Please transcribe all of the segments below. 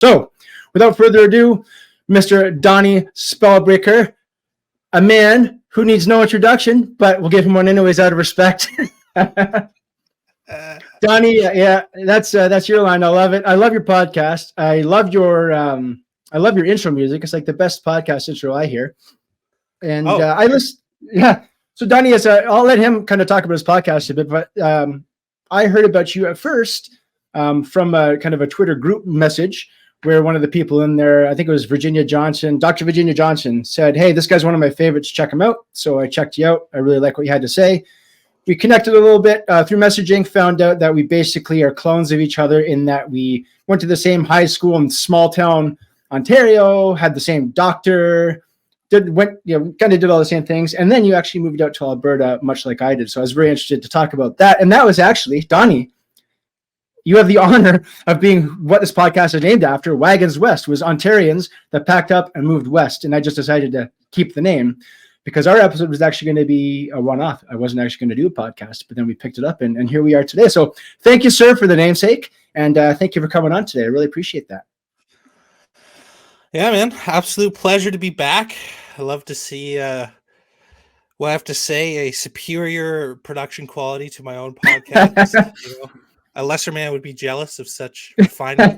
So, without further ado, Mr. Donny Spellbreaker, a man who needs no introduction, but we'll give him one anyways out of respect. Donny, yeah, that's your line. I love it. I love your podcast. I love your intro music. It's like the best podcast intro I hear. And I listen. Yeah. So Donny, I'll let him kind of talk about his podcast a bit, but I heard about you at first from a kind of a Twitter group message where one of the people in there, I think it was Dr. Virginia Johnson, said, "Hey, this guy's one of my favorites. Check him out." So I checked you out. I really like what you had to say. We connected a little bit through messaging, found out that we basically are clones of each other in that we went to the same high school in small town Ontario, had the same doctor, kind of did all the same things. And then you actually moved out to Alberta, much like I did. So I was very interested to talk about that. And that was actually, Donny, you have the honor of being what this podcast is named after. Wagons West was Ontarians that packed up and moved west. And I just decided to keep the name because our episode was actually going to be a one-off. I wasn't actually going to do a podcast, but then we picked it up and here we are today. So thank you, sir, for the namesake. And thank you for coming on today. I really appreciate that. Yeah, man. Absolute pleasure to be back. I love to see, I have to say, a superior production quality to my own podcast. A lesser man would be jealous of such refinement.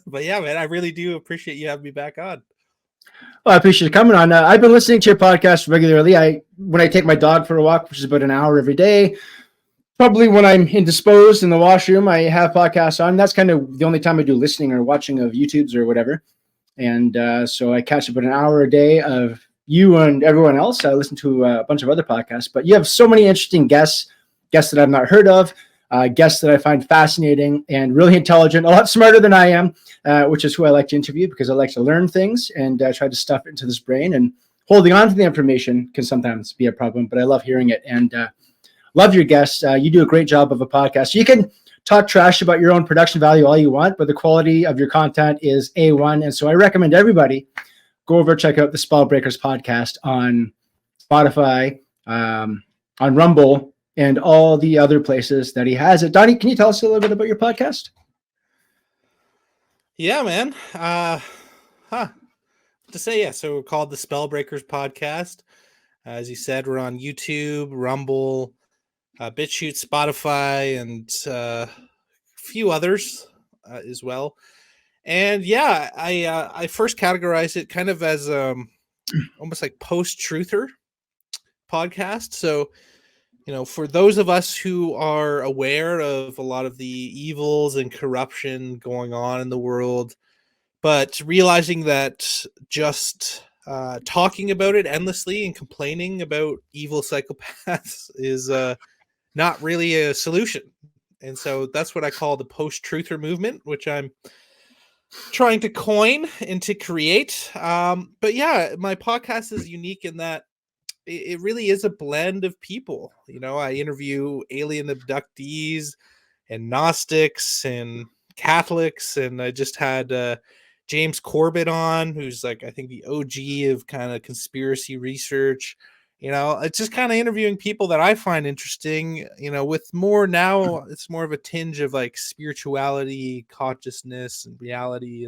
But yeah, man, I really do appreciate you having me back on. Well, I appreciate you coming on. I've been listening to your podcast regularly. When I take my dog for a walk, which is about an hour every day, probably when I'm indisposed in the washroom, I have podcasts on. That's kind of the only time I do listening or watching of YouTubes or whatever. And so I catch about an hour a day of you and everyone else. I listen to a bunch of other podcasts, but you have so many interesting guests that I've not heard of, guests that I find fascinating and really intelligent, a lot smarter than I am, which is who I like to interview because I like to learn things and try to stuff it into this brain. And holding on to the information can sometimes be a problem, but I love hearing it and love your guests. You do a great job of a podcast. You can talk trash about your own production value all you want, but the quality of your content is A1. And so I recommend everybody go over, check out the Spellbreakers Podcast on Spotify, on Rumble, and all the other places that he has it. Donny, can you tell us a little bit about your podcast? Yeah, man. So we're called the Spellbreakers Podcast. As you said, we're on YouTube, Rumble, BitChute, Spotify, and a few others as well. And yeah, I first categorized it kind of as almost like post-truther podcast. So, for those of us who are aware of a lot of the evils and corruption going on in the world, but realizing that just talking about it endlessly and complaining about evil psychopaths is not really a solution. And so that's what I call the post-truther movement, which I'm trying to coin and to create. But yeah, my podcast is unique in that it really is a blend of people. I interview alien abductees and Gnostics and Catholics, and I just had James Corbett on, who's like, I think the OG of kind of conspiracy research. It's just kind of interviewing people that I find interesting, with more now, it's more of a tinge of like spirituality, consciousness, and reality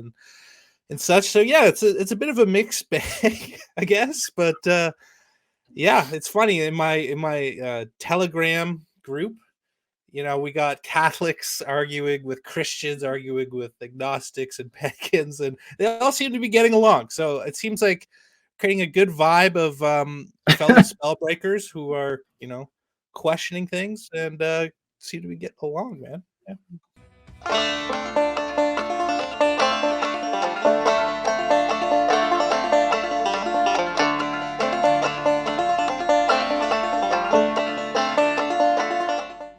and such. So yeah, it's a bit of a mixed bag, I guess. But yeah, it's funny in my Telegram group, we got Catholics arguing with Christians, arguing with agnostics and pagans, and they all seem to be getting along. So it seems like creating a good vibe of fellow spellbreakers who are, questioning things and seem to be getting along, man. Yeah.